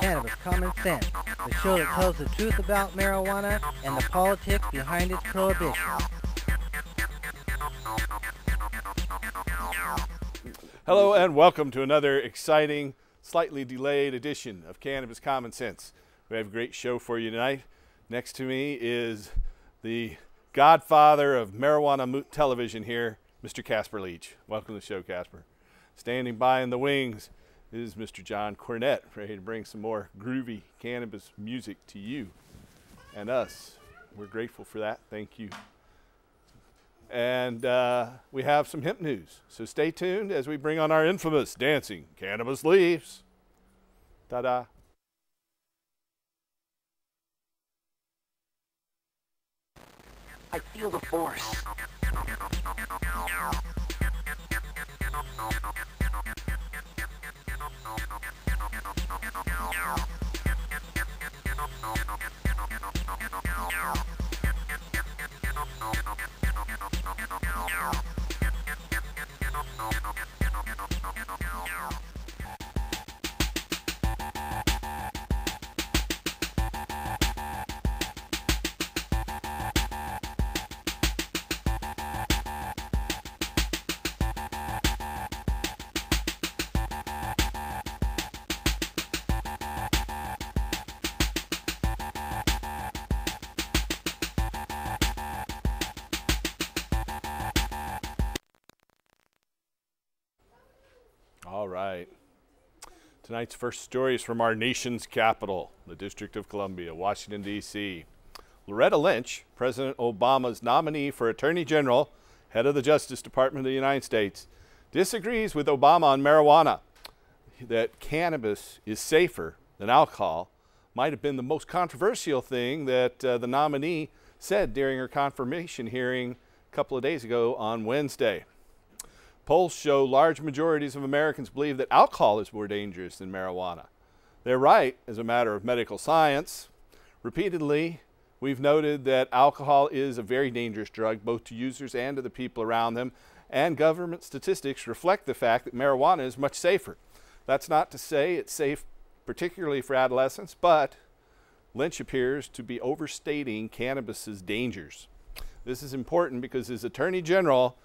Cannabis Common Sense, the show that tells the truth about marijuana and the politics behind its prohibition. Hello and welcome to another exciting, slightly delayed edition of Cannabis Common Sense. We have a great show for you tonight. Next to me is the godfather of marijuana television here, Mr. Casper Leach. Welcome to the show, Casper. Standing by in the wings is Mr. John Cornett, ready to bring some more groovy cannabis music to you and us. We're grateful for that. Thank you. And we have some hemp news. So stay tuned as we bring on our infamous dancing cannabis leaves. Ta-da. I feel the force. All right. Tonight's first story is from our nation's capital, the District of Columbia, Washington, D.C. Loretta Lynch, President Obama's nominee for Attorney General, head of the Justice Department of the United States, disagrees with Obama on marijuana. That cannabis is safer than alcohol might have been the most controversial thing that the nominee said during her confirmation hearing a couple of days ago on Wednesday. Polls show large majorities of Americans believe that alcohol is more dangerous than marijuana. They're right as a matter of medical science. Repeatedly, we've noted that alcohol is a very dangerous drug, both to users and to the people around them, and government statistics reflect the fact that marijuana is much safer. That's not to say it's safe particularly for adolescents, but Lynch appears to be overstating cannabis's dangers. This is important because as Attorney General,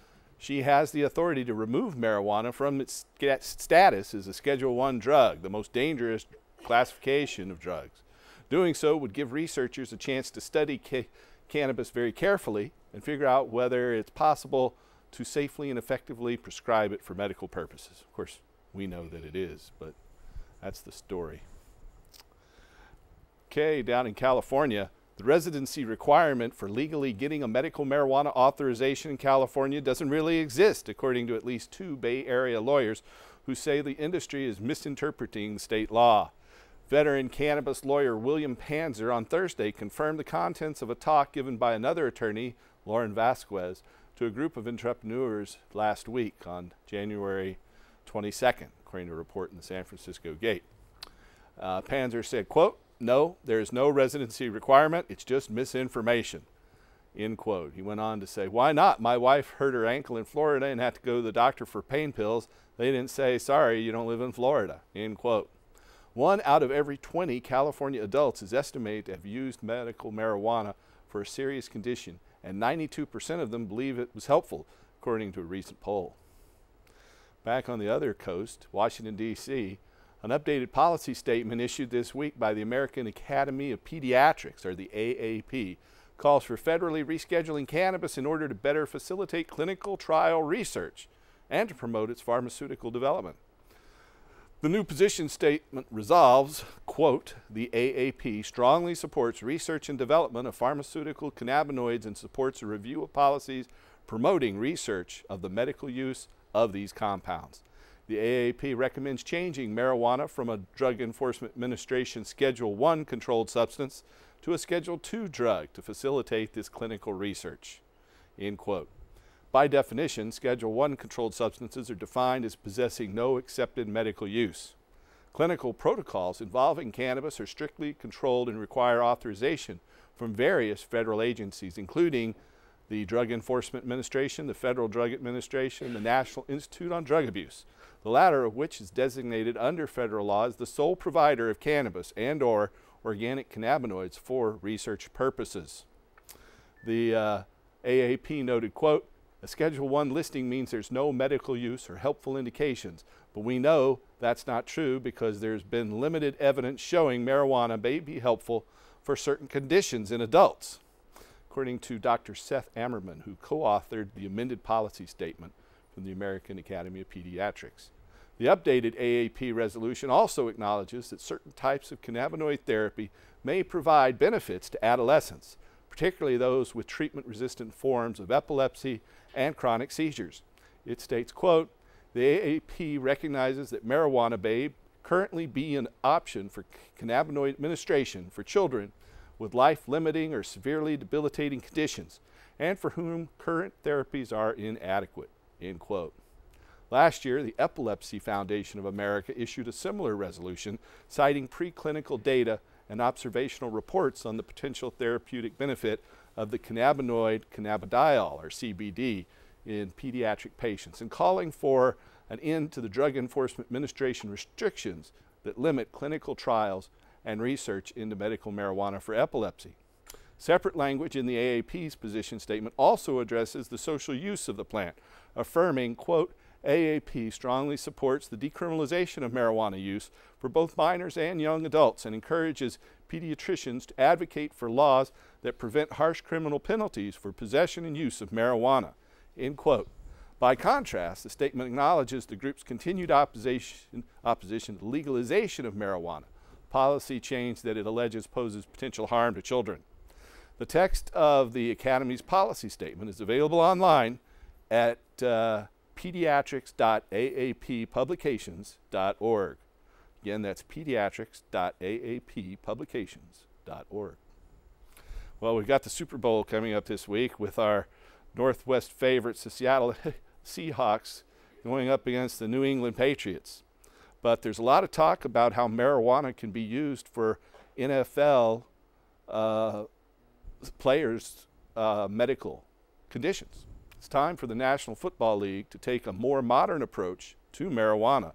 she has the authority to remove marijuana from its status as a Schedule I drug, the most dangerous classification of drugs. Doing so would give researchers a chance to study cannabis very carefully and figure out whether it's possible to safely and effectively prescribe it for medical purposes. Of course, we know that it is, but that's the story. Okay, down in California, the residency requirement for legally getting a medical marijuana authorization in California doesn't really exist, according to at least two Bay Area lawyers who say the industry is misinterpreting the state law. Veteran cannabis lawyer William Panzer on Thursday confirmed the contents of a talk given by another attorney, Lauren Vasquez, to a group of entrepreneurs last week on January 22nd, according to a report in the San Francisco Gate. Panzer said, quote, "No, there is no residency requirement. It's just misinformation," end quote. He went on to say, "Why not? My wife hurt her ankle in Florida and had to go to the doctor for pain pills. They didn't say, sorry, you don't live in Florida," end quote. 1 out of every 20 California adults is estimated to have used medical marijuana for a serious condition, and 92% of them believe it was helpful, according to a recent poll. Back on the other coast, Washington, D.C., an updated policy statement issued this week by the American Academy of Pediatrics, or the AAP, calls for federally rescheduling cannabis in order to better facilitate clinical trial research and to promote its pharmaceutical development. The new position statement resolves, quote, "The AAP strongly supports research and development of pharmaceutical cannabinoids and supports a review of policies promoting research of the medical use of these compounds. The AAP recommends changing marijuana from a Drug Enforcement Administration Schedule I controlled substance to a Schedule II drug to facilitate this clinical research," end quote. By definition, Schedule I controlled substances are defined as possessing no accepted medical use. Clinical protocols involving cannabis are strictly controlled and require authorization from various federal agencies, including the Drug Enforcement Administration, the Federal Drug Administration, and the National Institute on Drug Abuse, the latter of which is designated under federal law as the sole provider of cannabis and/or organic cannabinoids for research purposes. The AAP noted, quote, "A Schedule I listing means there's no medical use or helpful indications, but we know that's not true because there's been limited evidence showing marijuana may be helpful for certain conditions in adults," according to Dr. Seth Ammerman, who co-authored the amended policy statement from the American Academy of Pediatrics. The updated AAP resolution also acknowledges that certain types of cannabinoid therapy may provide benefits to adolescents, particularly those with treatment-resistant forms of epilepsy and chronic seizures. It states, quote, "The AAP recognizes that marijuana may currently be an option for cannabinoid administration for children with life-limiting or severely debilitating conditions and for whom current therapies are inadequate," end quote. Last year, the Epilepsy Foundation of America issued a similar resolution citing preclinical data and observational reports on the potential therapeutic benefit of the cannabinoid cannabidiol, or CBD, in pediatric patients, and calling for an end to the Drug Enforcement Administration restrictions that limit clinical trials and research into medical marijuana for epilepsy. Separate language in the AAP's position statement also addresses the social use of the plant, affirming, quote, "AAP strongly supports the decriminalization of marijuana use for both minors and young adults and encourages pediatricians to advocate for laws that prevent harsh criminal penalties for possession and use of marijuana," end quote. By contrast, the statement acknowledges the group's continued opposition to legalization of marijuana, policy change that it alleges poses potential harm to children. The text of the Academy's policy statement is available online at pediatrics.aappublications.org. Again, that's pediatrics.aappublications.org. Well, we've got the Super Bowl coming up this week with our Northwest favorites, the Seattle Seahawks, going up against the New England Patriots. But there's a lot of talk about how marijuana can be used for NFL players' medical conditions. It's time for the National Football League to take a more modern approach to marijuana,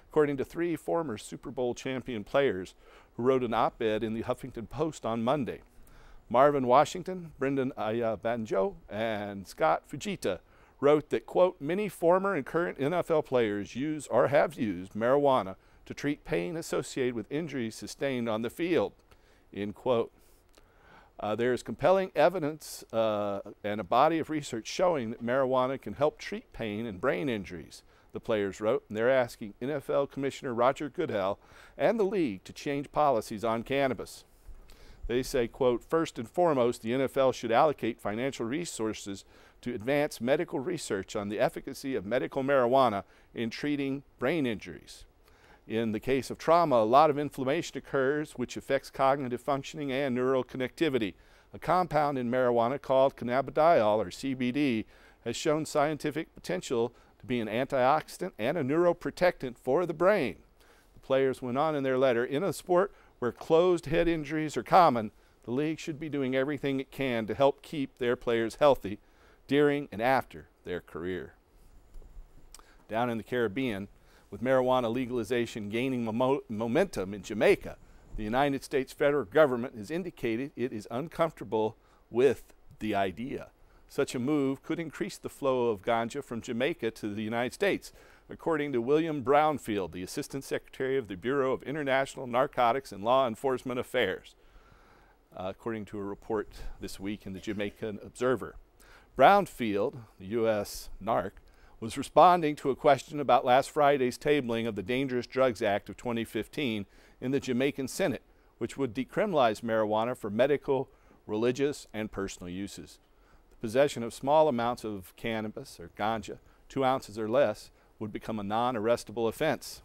according to 3 former Super Bowl champion players who wrote an op-ed in the Huffington Post on Monday. Marvin Washington, Brendan Banjo, and Scott Fujita wrote that, quote, "Many former and current NFL players use or have used marijuana to treat pain associated with injuries sustained on the field," end quote. There is compelling evidence and a body of research showing that marijuana can help treat pain and brain injuries, the players wrote, and they're asking NFL Commissioner Roger Goodell and the league to change policies on cannabis. They say, quote, "First and foremost, the NFL should allocate financial resources to advance medical research on the efficacy of medical marijuana in treating brain injuries. In the case of trauma, a lot of inflammation occurs which affects cognitive functioning and neural connectivity. A compound in marijuana called cannabidiol, or CBD, has shown scientific potential to be an antioxidant and a neuroprotectant for the brain." The players went on in their letter, "In a sport where closed head injuries are common, the league should be doing everything it can to help keep their players healthy during and after their career." Down in the Caribbean, with marijuana legalization gaining momentum in Jamaica, the United States federal government has indicated it is uncomfortable with the idea. Such a move could increase the flow of ganja from Jamaica to the United States, according to William Brownfield, the Assistant Secretary of the Bureau of International Narcotics and Law Enforcement Affairs, according to a report this week in the Jamaican Observer. Brownfield, the U.S. NARC, was responding to a question about last Friday's tabling of the Dangerous Drugs Act of 2015 in the Jamaican Senate, which would decriminalize marijuana for medical, religious, and personal uses. The possession of small amounts of cannabis or ganja, 2 ounces or less, would become a non-arrestable offense.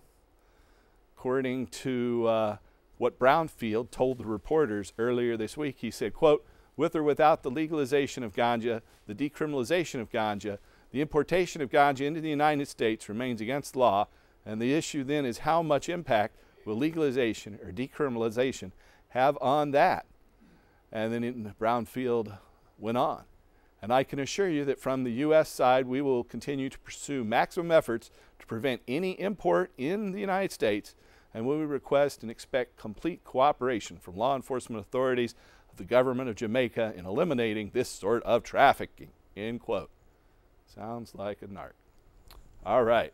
According to what Brownfield told the reporters earlier this week, he said, quote, "With or without the legalization of ganja, the decriminalization of ganja, the importation of ganja into the United States remains against law, and the issue then is how much impact will legalization or decriminalization have on that?" And then Brownfield went on. And I can assure you that from the U.S. side, we will continue to pursue maximum efforts to prevent any import in the United States, and we will request and expect complete cooperation from law enforcement authorities of the government of Jamaica in eliminating this sort of trafficking, end quote. Sounds like a narc. All right.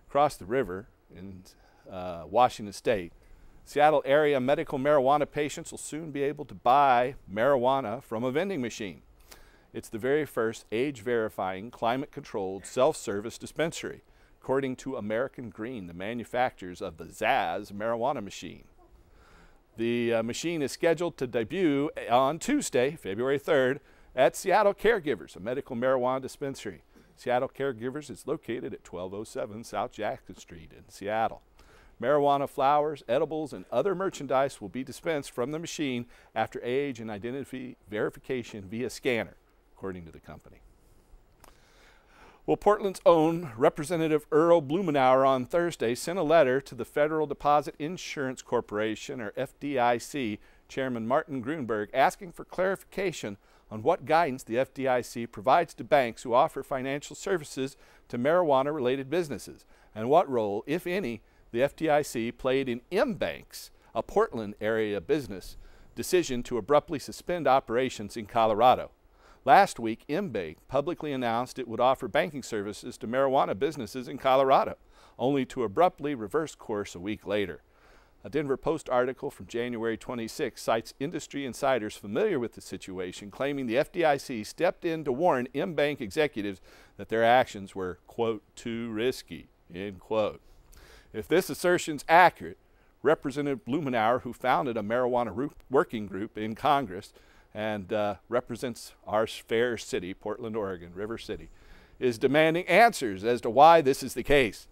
Across the river in Washington State, Seattle area medical marijuana patients will soon be able to buy marijuana from a vending machine. It's the very first age-verifying, climate-controlled, self-service dispensary, according to American Green, the manufacturers of the Zaz marijuana machine. The machine is scheduled to debut on Tuesday, February 3rd, at Seattle Caregivers, a medical marijuana dispensary. Seattle Caregivers is located at 1207 South Jackson Street in Seattle. Marijuana flowers, edibles, and other merchandise will be dispensed from the machine after age and identity verification via scanner, according to the company. Well, Portland's own Representative Earl Blumenauer on Thursday sent a letter to the Federal Deposit Insurance Corporation, or FDIC, Chairman Martin Grunberg, asking for clarification on what guidance the FDIC provides to banks who offer financial services to marijuana-related businesses, and what role, if any, the FDIC played in M-Bank's, a Portland area business, decision to abruptly suspend operations in Colorado. Last week, M-Bank publicly announced it would offer banking services to marijuana businesses in Colorado, only to abruptly reverse course a week later. A Denver Post article from January 26 cites industry insiders familiar with the situation, claiming the FDIC stepped in to warn M-Bank executives that their actions were, quote, too risky, end quote. If this assertion's accurate, Representative Blumenauer, who founded a marijuana working group in Congress and represents our fair city, Portland, Oregon, River City, is demanding answers as to why this is the case.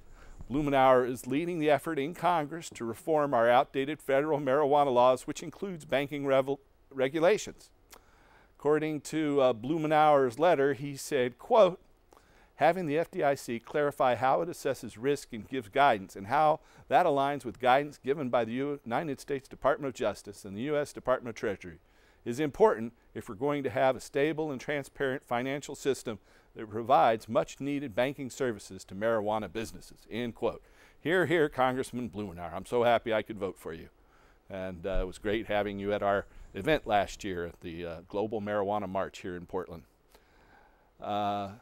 Blumenauer is leading the effort in Congress to reform our outdated federal marijuana laws, which includes banking regulations. According to Blumenauer's letter, he said, quote, having the FDIC clarify how it assesses risk and gives guidance, and how that aligns with guidance given by the United States Department of Justice and the U.S. Department of Treasury, is important if we're going to have a stable and transparent financial system that provides much-needed banking services to marijuana businesses, end quote. Hear, hear, Congressman Blumenauer. I'm so happy I could vote for you. And it was great having you at our event last year at the Global Marijuana March here in Portland.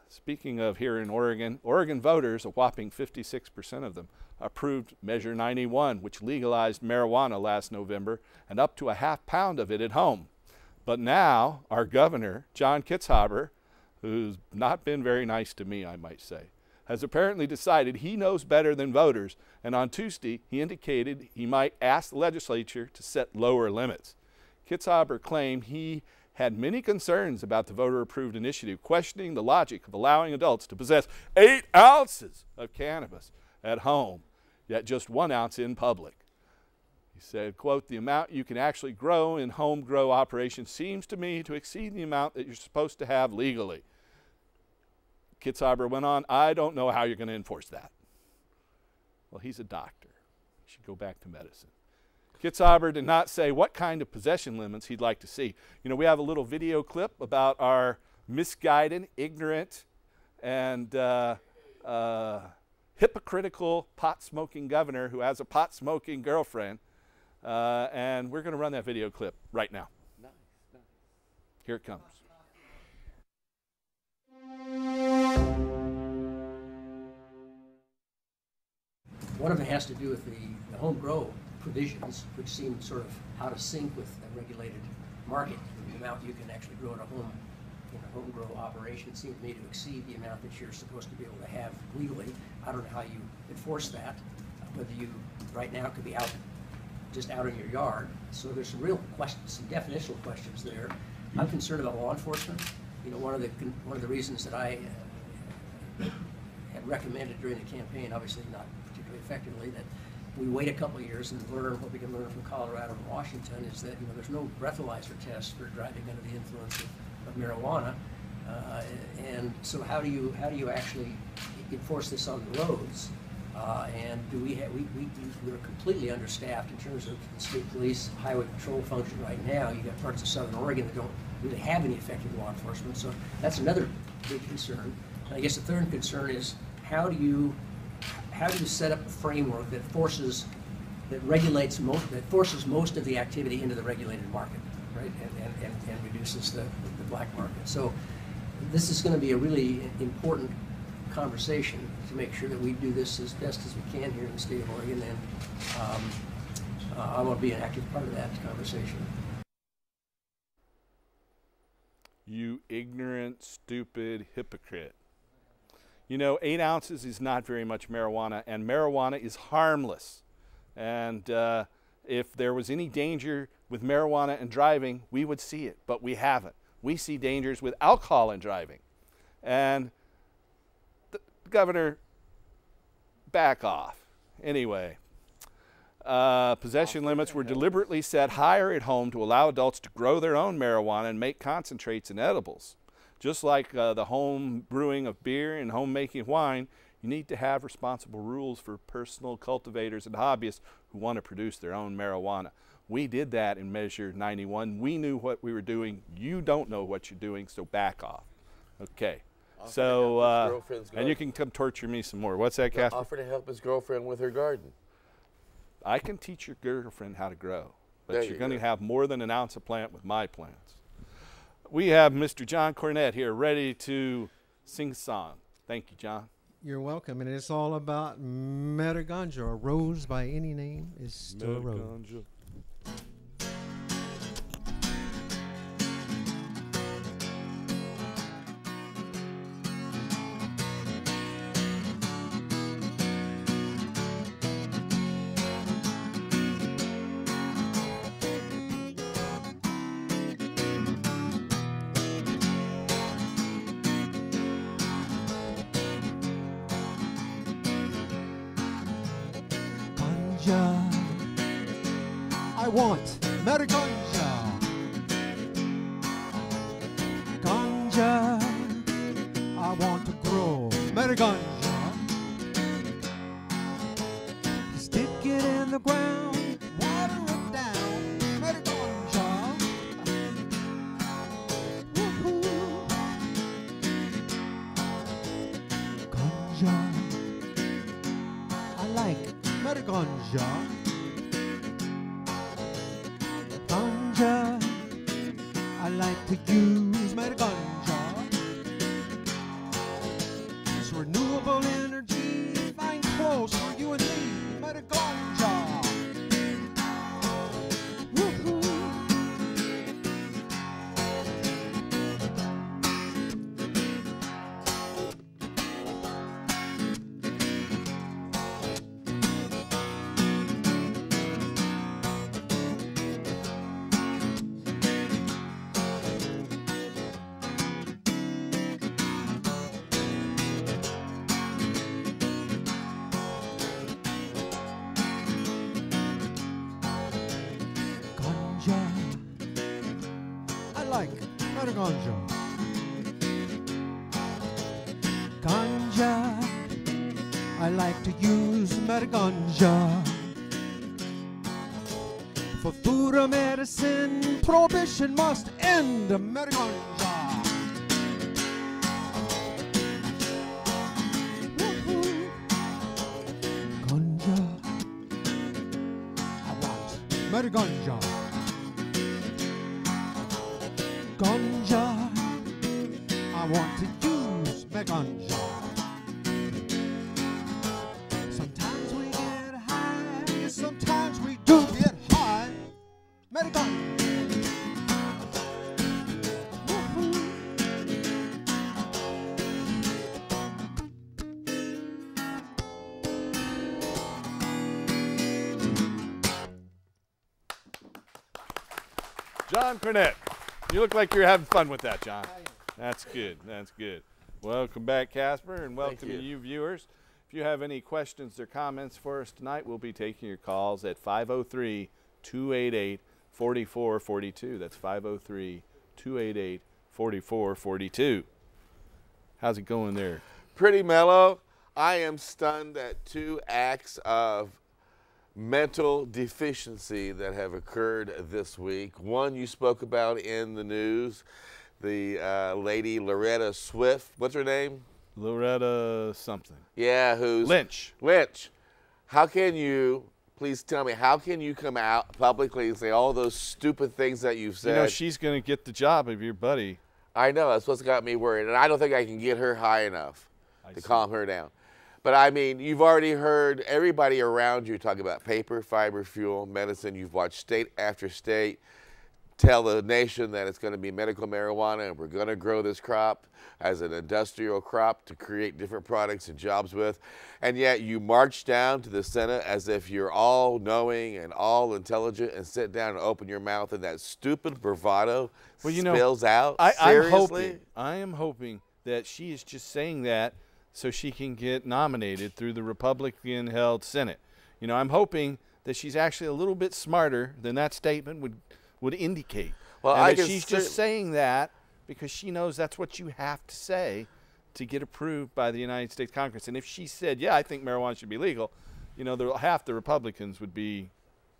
Speaking of here in Oregon, Oregon voters, a whopping 56% of them, approved Measure 91, which legalized marijuana last November, and up to a half pound of it at home. But now our governor, John Kitzhaber, who's not been very nice to me, I might say, has apparently decided he knows better than voters, and on Tuesday he indicated he might ask the legislature to set lower limits. Kitzhaber claimed he had many concerns about the voter-approved initiative, questioning the logic of allowing adults to possess 8 ounces of cannabis at home, yet just 1 ounce in public. He said, quote, the amount you can actually grow in home grow operations seems to me to exceed the amount that you're supposed to have legally. Kitzhaber went on, I don't know how you're going to enforce that. Well, he's a doctor. He should go back to medicine. Kitzhaber did not say what kind of possession limits he'd like to see. You know, we have a little video clip about our misguided, ignorant, and hypocritical pot-smoking governor who has a pot-smoking girlfriend. And we're going to run that video clip right now. Nice, nice. Here it comes. One of it has to do with the home grow provisions, which seem sort of out of sync with a regulated market. The amount you can actually grow in a home grow operation seems to me to exceed the amount that you're supposed to be able to have legally. I don't know how you enforce that, whether you right now could be out just out in your yard. So there's some real questions, some definitional questions there. I'm concerned about law enforcement. You know, one of the reasons that I had recommended during the campaign, obviously not particularly effectively, that we wait a couple of years and learn what we can learn from Colorado and Washington is that, you know, there's no breathalyzer test for driving under the influence of marijuana. And so how do you actually enforce this on the roads? And do we're completely understaffed in terms of the state police highway patrol function right now. You got parts of Southern Oregon that don't really have any effective law enforcement. So that's another big concern. And I guess the third concern is how do you set up a framework that forces most of the activity into the regulated market, right? And reduces the black market. So this is going to be a really important conversation to make sure that we do this as best as we can here in the state of Oregon, and I want to be an active part of that conversation. You ignorant, stupid hypocrite. You know, 8 ounces is not very much marijuana, and marijuana is harmless. And if there was any danger with marijuana and driving, we would see it, but we haven't. We see dangers with alcohol and driving. And the governor, back off. Anyway, possession limits were deliberately set higher at home to allow adults to grow their own marijuana and make concentrates and edibles. Just like the home brewing of beer and home making of wine, you need to have responsible rules for personal cultivators and hobbyists who want to produce their own marijuana. We did that in Measure 91. We knew what we were doing. You don't know what you're doing, so back off. Okay. So, and you can come torture me some more. What's that, Casper? Offer to help his girlfriend with her garden. I can teach your girlfriend how to grow, but you're going to have more than an ounce of plant with my plants. We have Mr. John Cornett here ready to sing a song. Thank you, John. You're welcome, and it's all about Metaganja. A rose by any name is still a rose. I want Metaganja. Ganja, I want to grow Metaganja. Stick it in the ground, water it down, Metaganja. Woohoo! Ganja, I like Metaganja. I like to use Metaganja. It's renewable energy, fine clothes for you and me, Metaganja. Woohoo! Ganja. Ganja, I like to use Metaganja. For food or medicine, prohibition must end. Metaganja. Woohoo. Ganja, I want Metaganja. Ganja, I want to use Metaganja. Sometimes we get high, sometimes we do get high. Metaganja. John Cornett. You look like you're having fun with that, John. That's good. That's good. Welcome back, Casper, and welcome to you viewers. If you have any questions or comments for us tonight, we'll be taking your calls at 503-288-4442. That's 503-288-4442. How's it going there? Pretty mellow. I am stunned that 2 acts of mental deficiency that have occurred this week. One you spoke about in the news, the lady Loretta Swift. What's her name? Loretta something. Yeah, who's Lynch. Lynch. How can you, please tell me, how can you come out publicly and say all those stupid things that you've said? You know, she's going to get the job of your buddy. I know, that's what's got me worried. And I don't think I can get her high enough to calm her down. But I mean, you've already heard everybody around you talk about paper, fiber, fuel, medicine. You've watched state after state tell the nation that it's going to be medical marijuana and we're going to grow this crop as an industrial crop to create different products and jobs with. And yet you march down to the Senate as if you're all knowing and all intelligent and sit down and open your mouth and that stupid bravado spills out. Seriously? I am hoping that she is just saying that so she can get nominated through the Republican-held Senate. You know, I'm hoping that she's actually a little bit smarter than that statement would indicate. Well, and that she's just saying that because she knows that's what you have to say to get approved by the United States Congress. And if she said, yeah, I think marijuana should be legal, you know, half the Republicans would be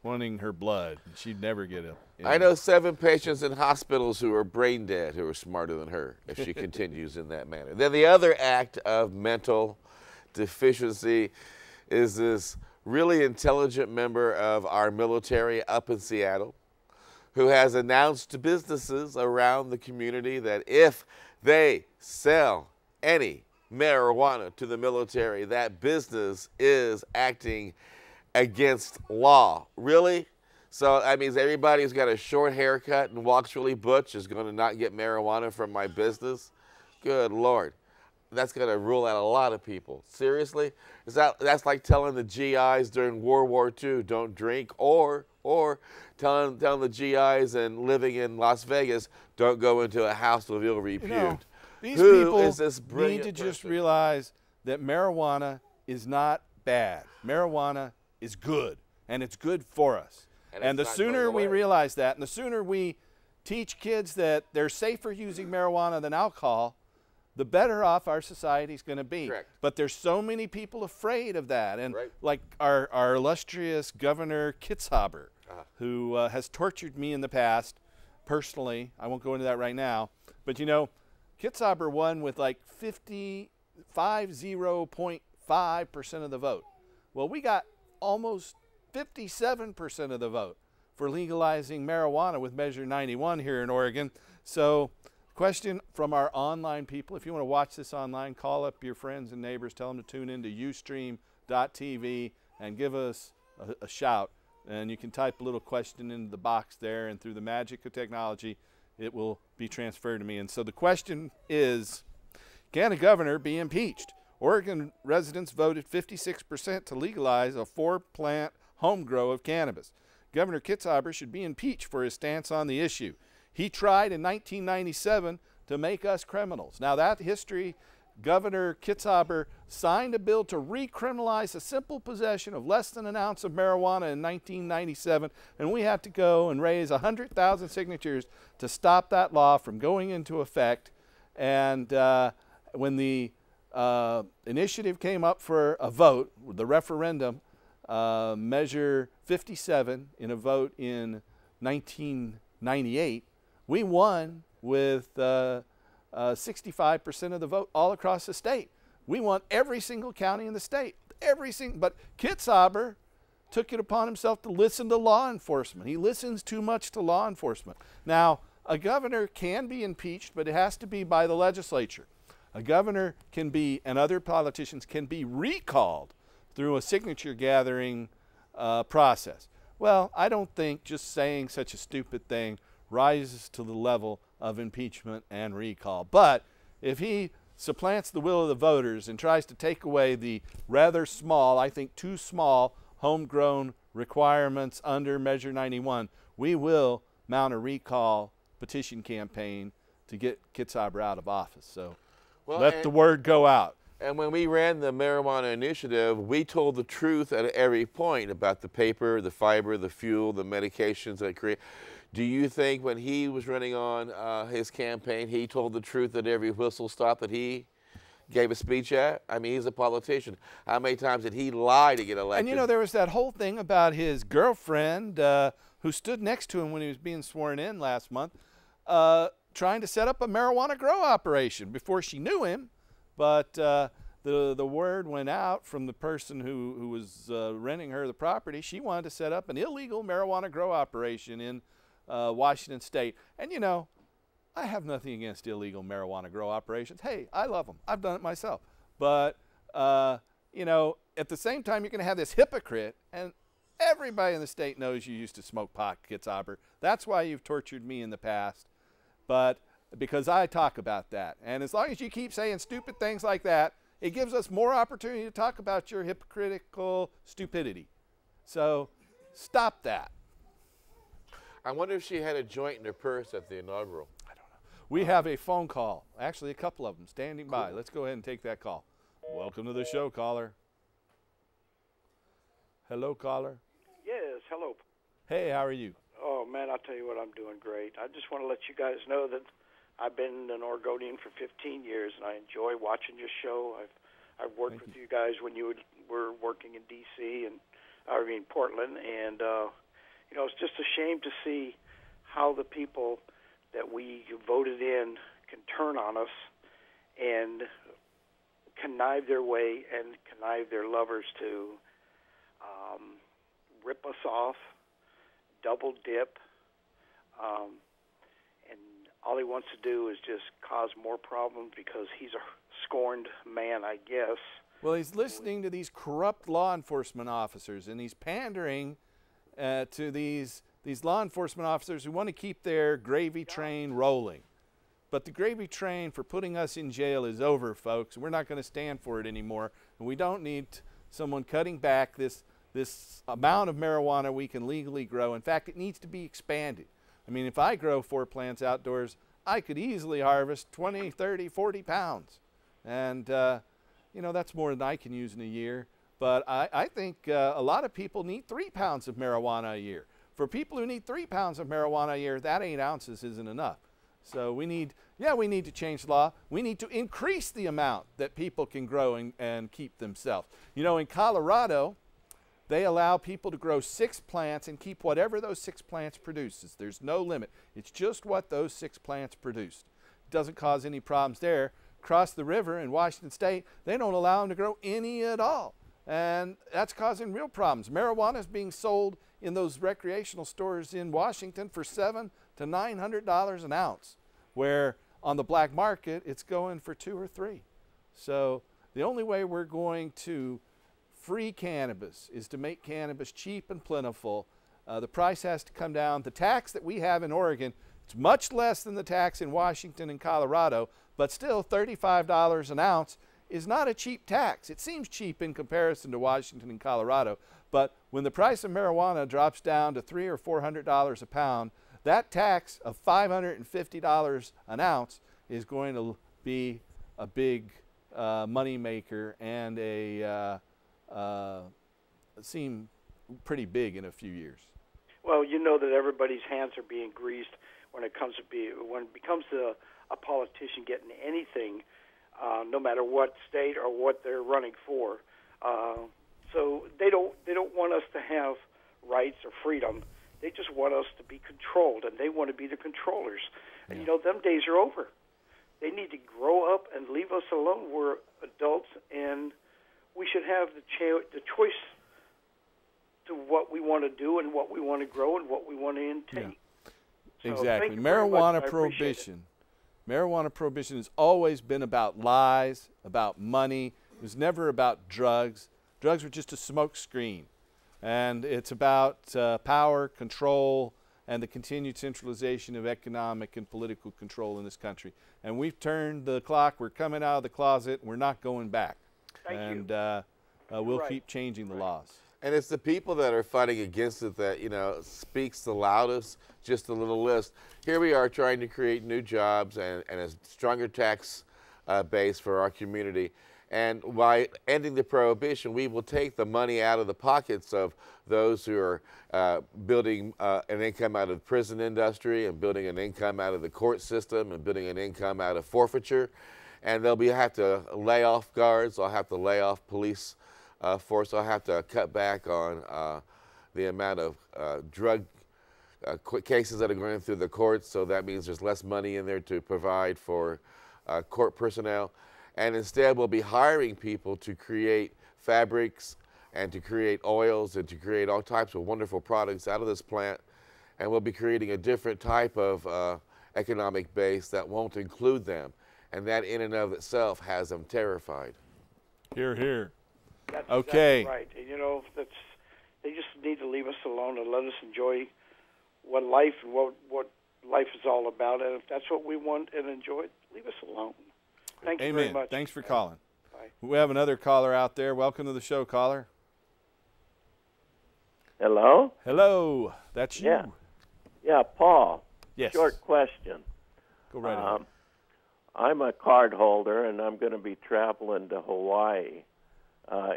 wanting her blood. She'd never get it. I know 7 patients in hospitals who are brain dead who are smarter than her if she continues in that manner. Then the other act of mental deficiency is this really intelligent member of our military up in Seattle who has announced to businesses around the community that if they sell any marijuana to the military, that business is acting against law. Really? So that means everybody who's got a short haircut and walks really butch is going to not get marijuana from my business? Good Lord. That's going to rule out a lot of people. Seriously? That's like telling the GIs during World War II, don't drink, or telling the GIs and living in Las Vegas, don't go into a house of ill repute. You know, these Who people is this need to just realize that marijuana is not bad. Marijuana is good, and it's good for us. And the sooner we realize that, and the sooner we teach kids that they're safer using marijuana than alcohol, the better off our society is going to be. Correct. But there's so many people afraid of that. And like our illustrious Governor Kitzhaber, who has tortured me in the past, personally. I won't go into that right now. But, you know, Kitzhaber won with like 50.5% of the vote. Well, we got almost 57% of the vote for legalizing marijuana with Measure 91 here in Oregon. So, question from our online people. If you want to watch this online, call up your friends and neighbors. Tell them to tune in to ustream.tv and give us a shout. And you can type a little question into the box there, and through the magic of technology, it will be transferred to me. And so the question is, can a governor be impeached? Oregon residents voted 56% to legalize a 4-plant home grow of cannabis. Governor Kitzhaber should be impeached for his stance on the issue. He tried in 1997 to make us criminals. Now that history, Governor Kitzhaber signed a bill to recriminalize the simple possession of less than an ounce of marijuana in 1997, and we have to go and raise 100,000 signatures to stop that law from going into effect. And when the initiative came up for a vote, the referendum, Measure 57, in a vote in 1998, we won with 65% of the vote all across the state. We won every single county in the state. But Kitzhaber took it upon himself to listen to law enforcement. He listens too much to law enforcement. Now, a governor can be impeached, but it has to be by the legislature. A governor can be, and other politicians can be, recalled through a signature gathering process. Well, I don't think just saying such a stupid thing rises to the level of impeachment and recall. But if he supplants the will of the voters and tries to take away the rather small, I think too small, homegrown requirements under Measure 91, we will mount a recall petition campaign to get Kitzhaber out of office. So let the word go out. And when we ran the marijuana initiative, we told the truth at every point about the paper, the fiber, the fuel, the medications that create. Do you think when he was running on his campaign, he told the truth at every whistle stop that he gave a speech at? I mean, he's a politician. How many times did he lie to get elected? And you know, there was that whole thing about his girlfriend who stood next to him when he was being sworn in last month, trying to set up a marijuana grow operation before she knew him. But the word went out from the person who was renting her the property. She wanted to set up an illegal marijuana grow operation in Washington State. And, you know, I have nothing against illegal marijuana grow operations. Hey, I love them. I've done it myself. But, you know, at the same time, you're going to have this hypocrite, and everybody in the state knows you used to smoke pot, Kitzhaber. That's why you've tortured me in the past. But because I talk about that. And as long as you keep saying stupid things like that, it gives us more opportunity to talk about your hypocritical stupidity. So stop that. I wonder if she had a joint in her purse at the inaugural. I don't know. We have a phone call, actually a couple of them standing by. Let's go ahead and take that call. Welcome to the show, caller. Hello, caller. Yes, hello. Hey, how are you? Oh, man, I'll tell you what, I'm doing great. I just want to let you guys know that I've been an Oregonian for 15 years, and I enjoy watching your show. I've worked with you guys when you were working in D.C. and Portland, and you know, it's just a shame to see how the people that we voted in can turn on us and connive their way and connive their lovers to rip us off, double dip, and all he wants to do is just cause more problems because he's a scorned man, I guess. Well, he's listening to these corrupt law enforcement officers, and he's pandering to these law enforcement officers who want to keep their gravy train rolling. But the gravy train for putting us in jail is over, folks. We're not going to stand for it anymore, and we don't need someone cutting back this amount of marijuana we can legally grow. In fact, it needs to be expanded. I mean, if I grow 4 plants outdoors, I could easily harvest 20, 30, 40 pounds. And, you know, that's more than I can use in a year. But I think a lot of people need 3 pounds of marijuana a year. For people who need 3 pounds of marijuana a year, that 8 ounces isn't enough. So we need to change the law. We need to increase the amount that people can grow and keep themselves. You know, in Colorado, they allow people to grow 6 plants and keep whatever those 6 plants produces. There's no limit. It's just what those 6 plants produced. It doesn't cause any problems there. Across the river in Washington State, they don't allow them to grow any at all. And that's causing real problems. Marijuana is being sold in those recreational stores in Washington for $700 to $900 an ounce, where on the black market, it's going for $2 or $3. So the only way we're going to free cannabis is to make cannabis cheap and plentiful. The price has to come down. The tax that we have in Oregon, it's much less than the tax in Washington and Colorado, but still $35 an ounce is not a cheap tax. It seems cheap in comparison to Washington and Colorado, but when the price of marijuana drops down to $300 or $400 a pound, that tax of $550 an ounce is going to be a big money maker and seem pretty big in a few years. Well, you know that everybody's hands are being greased when it comes to when it becomes to a politician getting anything, no matter what state or what they're running for. So they don't want us to have rights or freedom. They just want us to be controlled, and they want to be the controllers. And, you know, them days are over. They need to grow up and leave us alone. We're adults, and we should have the choice to what we want to do and what we want to grow and what we want to intake. Yeah. So exactly. Marijuana prohibition. Marijuana prohibition has always been about lies, about money. It was never about drugs. Drugs were just a smoke screen. And it's about power, control, and the continued centralization of economic and political control in this country. And we've turned the clock. We're coming out of the closet. We're not going back. Thank you. We'll keep changing the laws. And it's the people that are fighting against it that, you know, speaks the loudest. Just a little list. Here we are trying to create new jobs and a stronger tax base for our community. And by ending the prohibition, we will take the money out of the pockets of those who are building an income out of the prison industry and building an income out of the court system and building an income out of forfeiture. and they'll have to lay off guards. They'll have to lay off police force. They'll have to cut back on the amount of drug cases that are going through the courts. So that means there's less money in there to provide for court personnel. And instead, we'll be hiring people to create fabrics and to create oils and to create all types of wonderful products out of this plant. And we'll be creating a different type of economic base that won't include them. And that in and of itself has them terrified. Hear, hear. That's Okay. exactly right. And, you know, they just need to leave us alone and let us enjoy what life and what life is all about. And if that's what we want and enjoy, leave us alone. Thank you very much. Thanks for calling. Bye. We have another caller out there. Welcome to the show, caller. Hello? Hello. That's you. Yeah, Paul. Yes. Short question. Go right ahead. I'm a card holder, and I'm going to be traveling to Hawaii.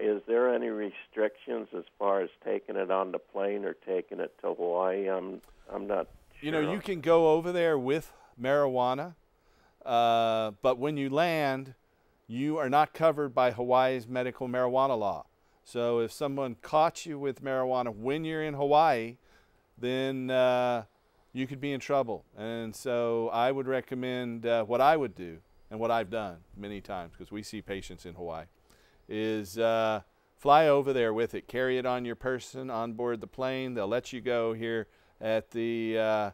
Is there any restrictions as far as taking it on the plane or taking it to Hawaii? I'm not sure. You know, you can go over there with marijuana, but when you land, you are not covered by Hawaii's medical marijuana law. So if someone caught you with marijuana when you're in Hawaii, then you could be in trouble. And so I would recommend what I would do and what I've done many times, because we see patients in Hawaii, is fly over there with it. Carry it on your person on board the plane. They'll let you go here at the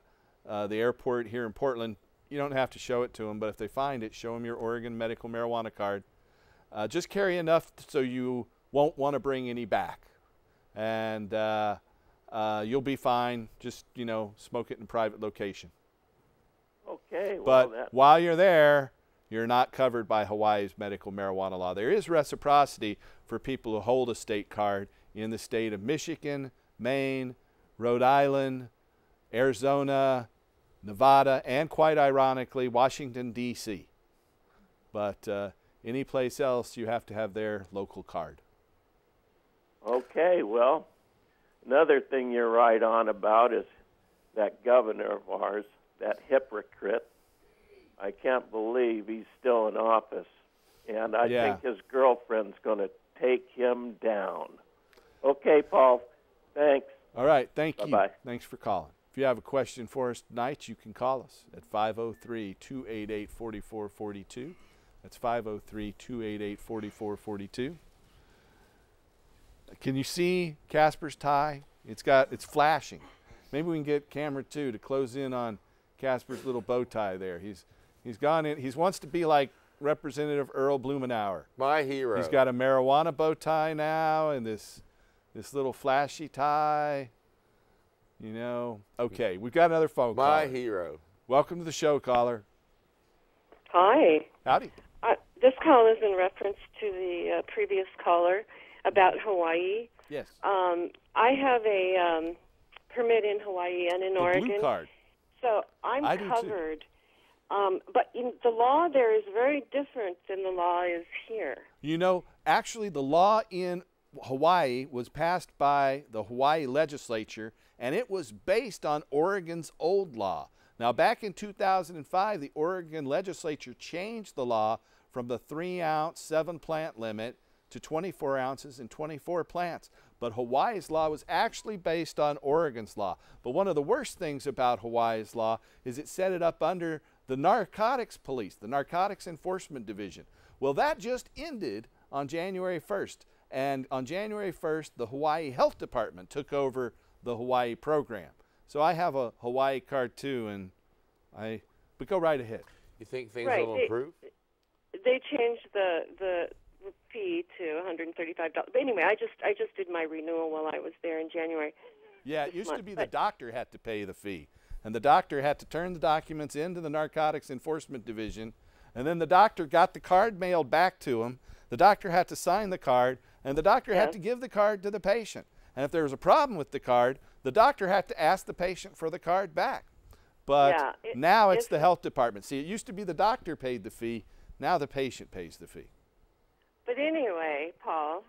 airport here in Portland. You don't have to show it to them, but if they find it, show them your Oregon medical marijuana card. Just carry enough so you won't want to bring any back. And you'll be fine. Just, you know, smoke it in a private location. Okay. But while you're there, you're not covered by Hawaii's medical marijuana law. There is reciprocity for people who hold a state card in the state of Michigan, Maine, Rhode Island, Arizona, Nevada, and quite ironically, Washington, D.C. But any place else, you have to have their local card. Okay, well, another thing you're right on about is that governor of ours, that hypocrite. I can't believe he's still in office, and I think his girlfriend's going to take him down. Okay, Paul, thanks. All right, thank you. Bye-bye. Thanks for calling. If you have a question for us tonight, you can call us at 503-288-4442. That's 503-288-4442. Can you see Casper's tie? It's flashing. Maybe we can get camera 2 to close in on Casper's little bow tie there. He's gone in. He wants to be like Representative Earl Blumenauer. My hero. He's got a marijuana bow tie now and this little flashy tie. You know. Okay, we've got another phone call. My hero. Welcome to the show, caller. Hi. Howdy. This call is in reference to the previous caller about Hawaii. Yes. I have a permit in Hawaii and in Oregon. Blue card. So I'm covered. But the law there is very different than the law is here. You know, actually the law in Hawaii was passed by the Hawaii legislature, and it was based on Oregon's old law. Now, back in 2005, the Oregon legislature changed the law from the 3-ounce, 7-plant limit to 24 ounces and 24 plants. But Hawaii's law was actually based on Oregon's law. But one of the worst things about Hawaii's law is it set it up under the narcotics police, the Narcotics Enforcement Division. Well, that just ended on January 1st. And on January 1st, the Hawaii Health Department took over the Hawaii program. So I have a Hawaii card too, but go right ahead. You think things will improve? They changed the fee to $135. But anyway, I just did my renewal while I was there in January. Yeah, it used to be the doctor had to pay the fee. And the doctor had to turn the documents into the Narcotics Enforcement Division. And then the doctor got the card mailed back to him. The doctor had to sign the card. And the doctor had to give the card to the patient. And if there was a problem with the card, the doctor had to ask the patient for the card back. But now it's the health department. See, it used to be the doctor paid the fee. Now the patient pays the fee. But anyway, Paul,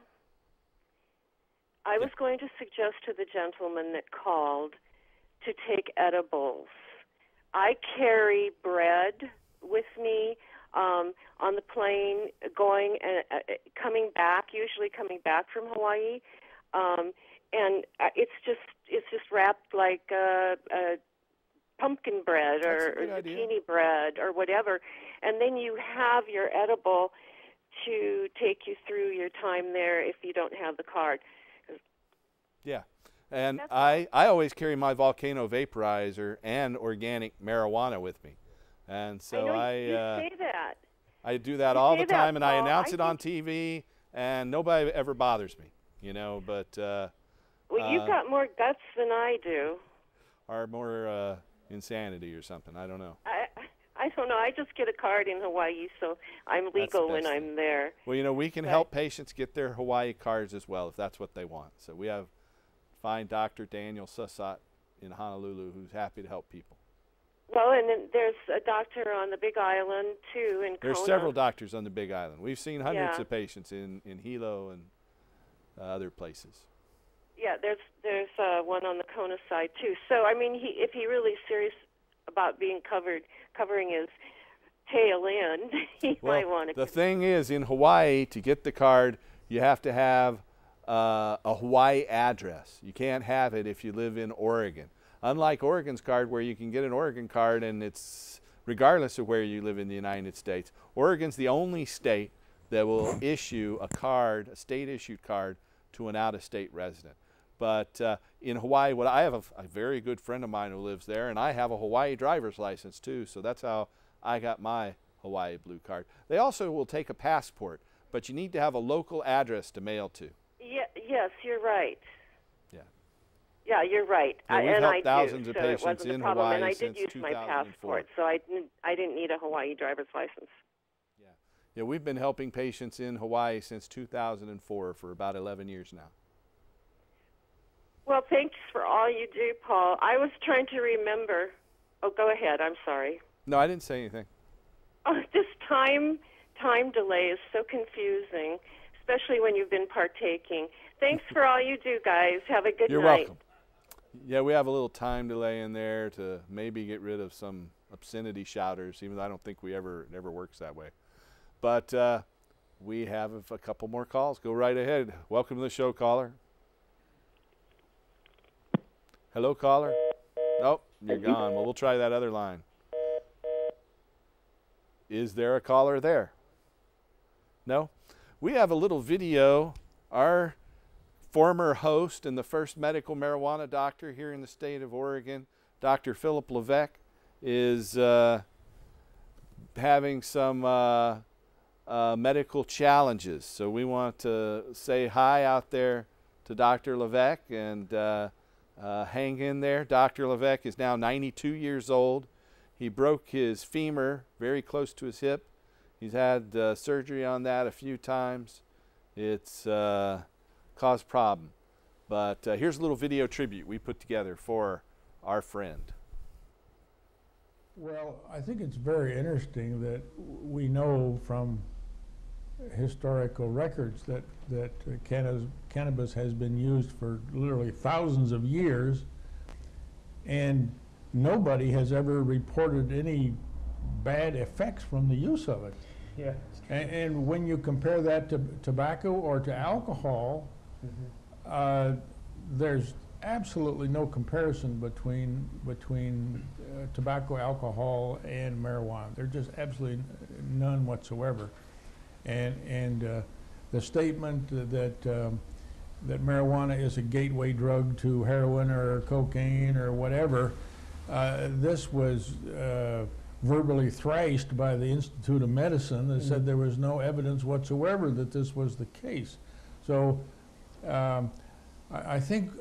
I was going to suggest to the gentleman that called to take edibles. I carry bread with me. on the plane, going and coming back, usually coming back from Hawaii, and it's just wrapped like pumpkin bread or zucchini bread or whatever, and then you have your edible to take you through your time there if you don't have the card. Yeah, and I always carry my volcano vaporizer and organic marijuana with me, and so you say that. I do that all the time, and I announce it on TV, and nobody ever bothers me, you know. But well, you've got more guts than I do. Or more insanity or something. I don't know. I don't know. I just get a card in Hawaii, so I'm legal when I'm there. Well, you know, we can help patients get their Hawaii cards as well if that's what they want. So we have fine Dr. Daniel Sussat in Honolulu who's happy to help people. Well, and then there's a doctor on the Big Island, too, in Kona. There's several doctors on the Big Island. We've seen hundreds of patients in Hilo and other places. Yeah, there's one on the Kona side, too. So, I mean, if he really is serious about being covering his tail end, he might want to. The thing is, in Hawaii, to get the card, you have to have a Hawaii address. You can't have it if you live in Oregon. Unlike Oregon's card, where you can get an Oregon card and it's regardless of where you live in the United States. Oregon's the only state that will issue a card, a state-issued card, to an out-of-state resident. But in Hawaii, I have a very good friend of mine who lives there, and I have a Hawaii driver's license too, so that's how I got my Hawaii Blue card. They also will take a passport, but you need to have a local address to mail to. Yes, you're right. Yeah. Yeah, you're right. Yeah, we've helped thousands of patients in Hawaii and I since did use my 2004. passport, so I didn't need a Hawaii driver's license. Yeah, we've been helping patients in Hawaii since 2004 for about 11 years now. Well, thanks for all you do, Paul. I was trying to remember. Oh, go ahead. I'm sorry. No, I didn't say anything. Oh, this time delay is so confusing, especially when you've been partaking. Thanks for all you do, guys. Have a good night. You're welcome. Yeah, we have a little time delay in there to maybe get rid of some obscenity shouters, even though I don't think it never works that way. But we have a couple more calls. Go right ahead. Welcome to the show, caller. Hello, caller. Nope, you're gone. Well, we'll try that other line. Is there a caller there? No? We have a little video. Our former host and the first medical marijuana doctor here in the state of Oregon, Dr. Philip Levesque, is having some medical challenges. So we want to say hi out there to Dr. Levesque and hang in there. Dr. Levesque is now 92 years old. He broke his femur very close to his hip. He's had surgery on that a few times. It's caused problem. But here's a little video tribute we put together for our friend. Well, I think it's very interesting that we know from historical records that cannabis has been used for literally thousands of years, and nobody has ever reported any bad effects from the use of it. Yeah. And when you compare that to tobacco or to alcohol, there's absolutely no comparison between tobacco, alcohol, and marijuana. There's just absolutely none whatsoever. And the statement that marijuana is a gateway drug to heroin or cocaine or whatever, this was verbally thrashed by the Institute of Medicine that said there was no evidence whatsoever that this was the case. So I think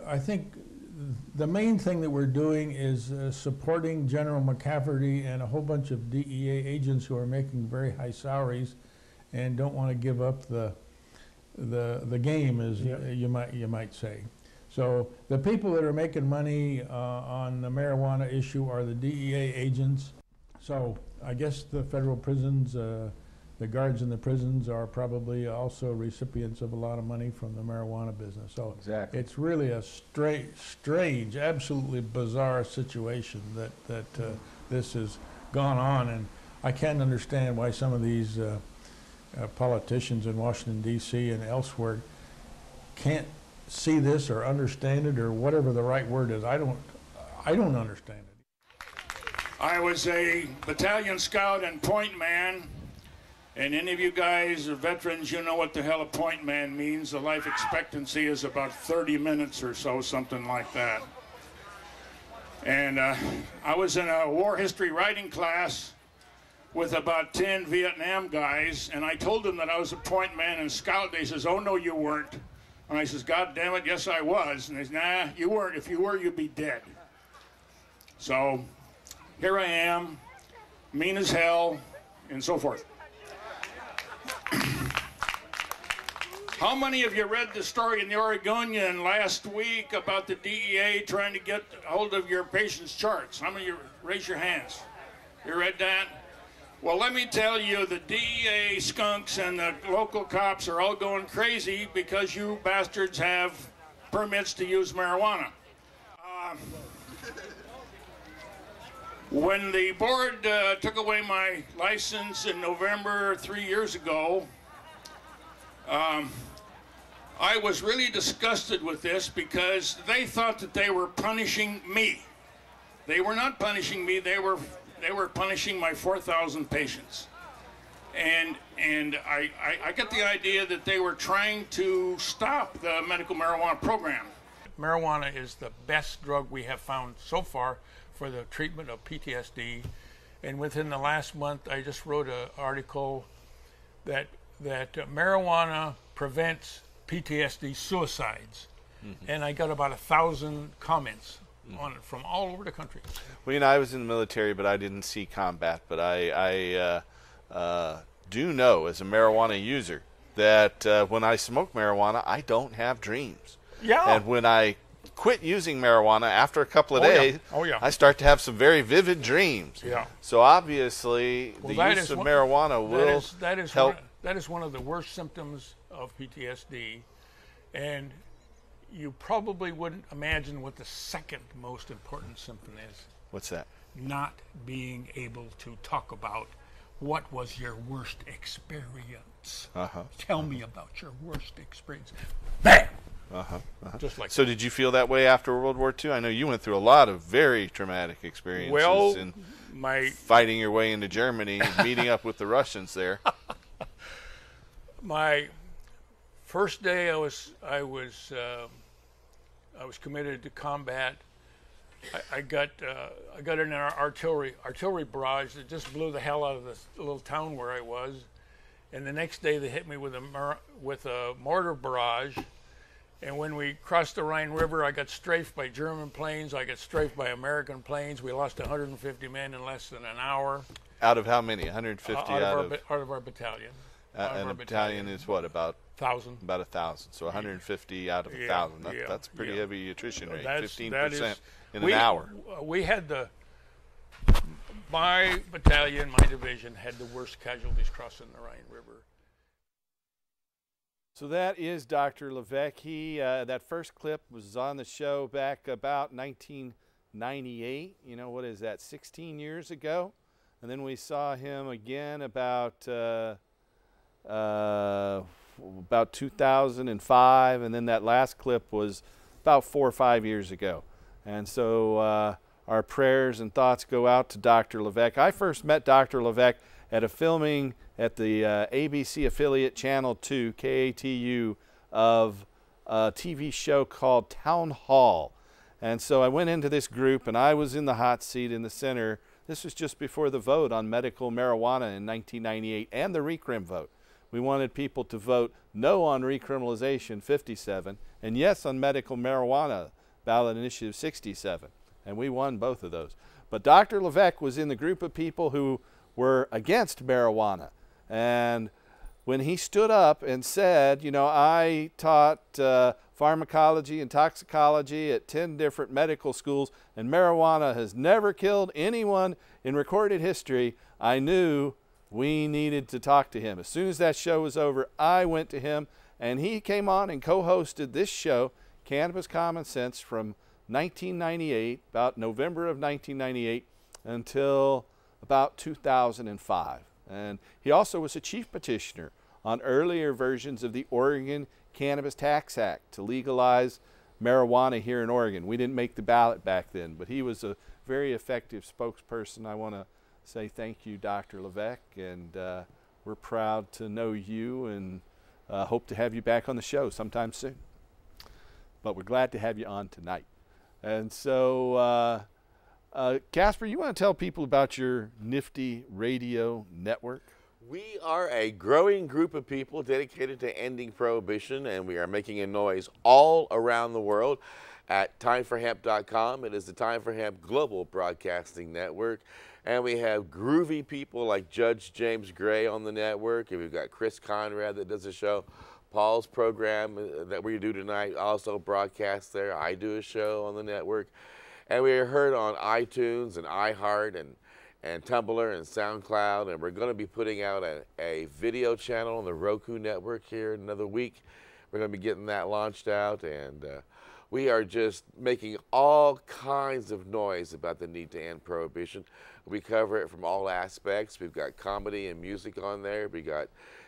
the main thing that we're doing is supporting General McCafferty and a whole bunch of DEA agents who are making very high salaries and don't want to give up the game, as you might say. So the people that are making money on the marijuana issue are the DEA agents. So I guess the federal prisons, the guards in the prisons are probably also recipients of a lot of money from the marijuana business. So exactly. It's really a strange, absolutely bizarre situation that this has gone on. And I can't understand why some of these politicians in Washington, D.C. and elsewhere can't see this or understand it or whatever the right word is. I don't understand it. I was a battalion scout and point man, and any of you guys are veterans, you know what the hell a point man means. The life expectancy is about 30 minutes or so, something like that. And I was in a war history writing class with about 10 Vietnam guys, and I told them that I was a point man and scout. They says, "Oh, no, you weren't." And I says, "God damn it, yes, I was." And they said, "Nah, you weren't. If you were, you'd be dead." So here I am, mean as hell, and so forth. How many of you read the story in the Oregonian last week about the DEA trying to get hold of your patient's charts? How many of you raise your hands? You read that? Well, let me tell you, the DEA skunks and the local cops are all going crazy because you bastards have permits to use marijuana. When the board took away my license in November 3 years ago, I was really disgusted with this because they thought that they were punishing me. They were not punishing me, they were punishing my 4,000 patients. And I get the idea that they were trying to stop the medical marijuana program. Marijuana is the best drug we have found so far for the treatment of PTSD. And within the last month, I just wrote an article that marijuana prevents PTSD suicides. Mm-hmm. And I got about 1,000 comments on it from all over the country. Well, you know, I was in the military, but I didn't see combat. But I do know, as a marijuana user, that when I smoke marijuana, I don't have dreams. Yeah. And when I quit using marijuana after a couple of days, I start to have some very vivid dreams. Yeah. So obviously, the use of marijuana will help. That is one of the worst symptoms of PTSD, and you probably wouldn't imagine what the second most important symptom is. What's that? Not being able to talk about what was your worst experience. Tell me about your worst experience. Bam! Just like so, did you feel that way after World War II? I know you went through a lot of very traumatic experiences in fighting your way into Germany and meeting up with the Russians there. My first day, I was committed to combat. I got in an artillery barrage that just blew the hell out of this little town where I was. And the next day, they hit me with a mortar barrage. And when we crossed the Rhine River, I got strafed by German planes. I got strafed by American planes. We lost 150 men in less than an hour. Out of how many? 150 out of our battalion. And a battalion is what, about 1,000? About 1,000. So 150 out of 1,000. That's a pretty heavy attrition rate. 15% in an hour. We had my battalion, my division, had the worst casualties crossing the Rhine River. So that is Dr. Levesque. That first clip was on the show back about 1998. You know, what is that, 16 years ago? And then we saw him again about 2005, and then that last clip was about 4 or 5 years ago. And so our prayers and thoughts go out to Dr. Levesque. I first met Dr. Levesque at a filming at the ABC affiliate Channel 2, KATU, of a TV show called Town Hall. And so I went into this group, and I was in the hot seat in the center. This was just before the vote on medical marijuana in 1998 and the recrim vote. We wanted people to vote no on recriminalization, 57, and yes on medical marijuana, ballot initiative 67. And we won both of those. But Dr. Levesque was in the group of people who were against marijuana. And when he stood up and said, you know, I taught pharmacology and toxicology at 10 different medical schools, and marijuana has never killed anyone in recorded history, I knew we needed to talk to him. As soon as that show was over, I went to him, and he came on and co-hosted this show, Cannabis Common Sense, from 1998, about November of 1998, until about 2005. And he also was a chief petitioner on earlier versions of the Oregon Cannabis Tax Act to legalize marijuana here in Oregon. We didn't make the ballot back then, but he was a very effective spokesperson. I want to say thank you, Dr. Levesque, and we're proud to know you and hope to have you back on the show sometime soon. But we're glad to have you on tonight. And so, Casper, you want to tell people about your nifty radio network? We are a growing group of people dedicated to ending prohibition, and we are making a noise all around the world at timeforhemp.com. It is the Time for Hemp Global Broadcasting Network. And we have groovy people like Judge James Gray on the network, and we've got Chris Conrad that does a show. Paul's program that we do tonight also broadcasts there. I do a show on the network. And we are heard on iTunes and iHeart and Tumblr and SoundCloud. And we're going to be putting out a video channel on the Roku network here in another week. We're going to be getting that launched out. And we are just making all kinds of noise about the need to end prohibition. We cover it from all aspects. We've got comedy and music on there. We got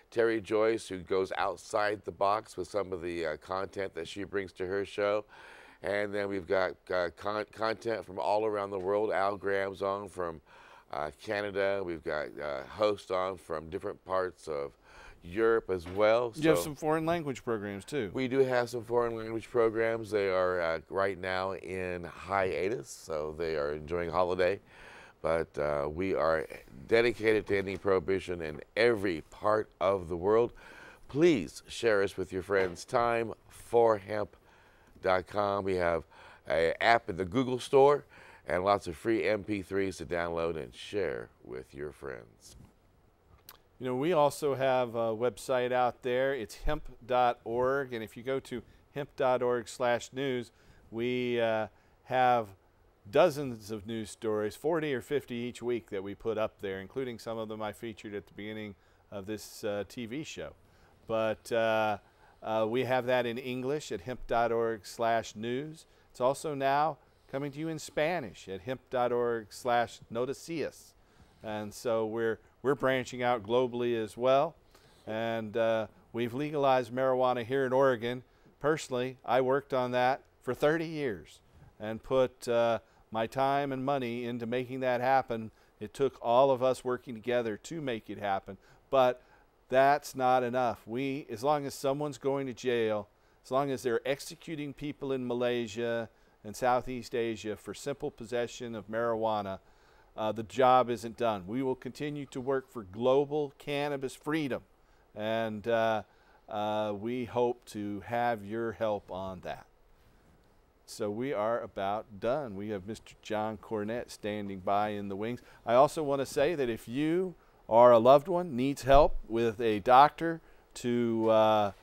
Terry Joyce, who goes outside the box with some of the content that she brings to her show. And then we've got content from all around the world. Al Graham's on from Canada. We've got hosts on from different parts of Europe as well. You have some foreign language programs too. We do have some foreign language programs. They are right now in hiatus, so they are enjoying holiday. But we are dedicated to ending prohibition in every part of the world. Please share us with your friends. Timeforhemp.com. We have an app in the Google Store and lots of free MP3s to download and share with your friends. You know, we also have a website out there. It's hemp.org, and if you go to hemp.org/news, we have dozens of news stories, 40 or 50 each week that we put up there, including some of them I featured at the beginning of this TV show. But we have that in English at hemp.org/news. It's also now coming to you in Spanish at hemp.org/noticias. And so we're branching out globally as well. And we've legalized marijuana here in Oregon. Personally, I worked on that for 30 years and put my time and money into making that happen. It took all of us working together to make it happen. But that's not enough. As long as someone's going to jail, as long as they're executing people in Malaysia and Southeast Asia for simple possession of marijuana, the job isn't done. We will continue to work for global cannabis freedom, and we hope to have your help on that. So we are about done. We have Mr. John Cornett standing by in the wings. I also want to say that if you or a loved one needs help with a doctor to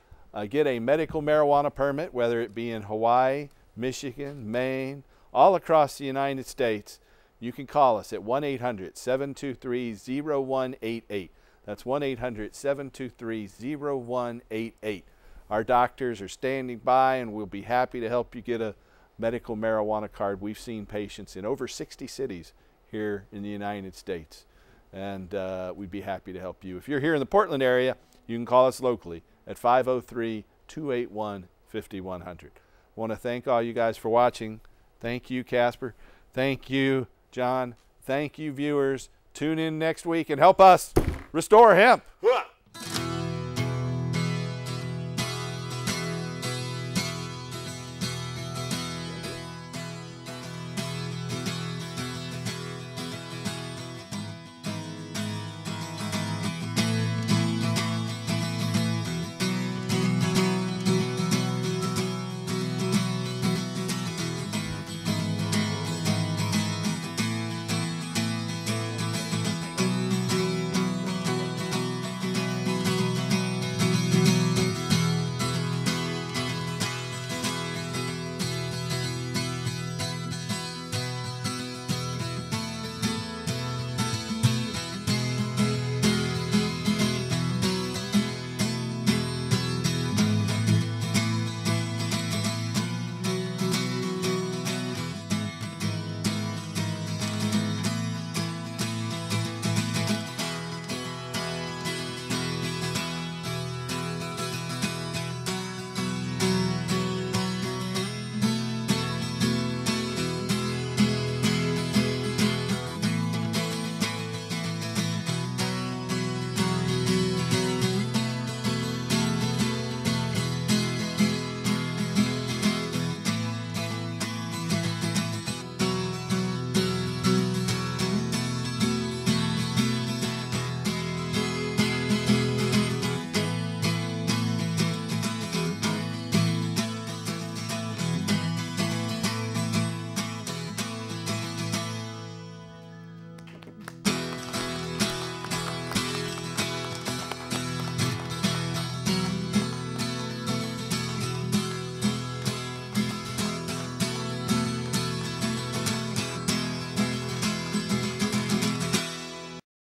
get a medical marijuana permit, whether it be in Hawaii, Michigan, Maine, all across the United States, you can call us at 1-800-723-0188. That's 1-800-723-0188. Our doctors are standing by, and we'll be happy to help you get a medical marijuana card. We've seen patients in over 60 cities here in the United States, and we'd be happy to help you. If you're here in the Portland area, you can call us locally at 503-281-5100. I want to thank all you guys for watching. Thank you, Casper. Thank you, John. Thank you, viewers. Tune in next week and help us restore hemp.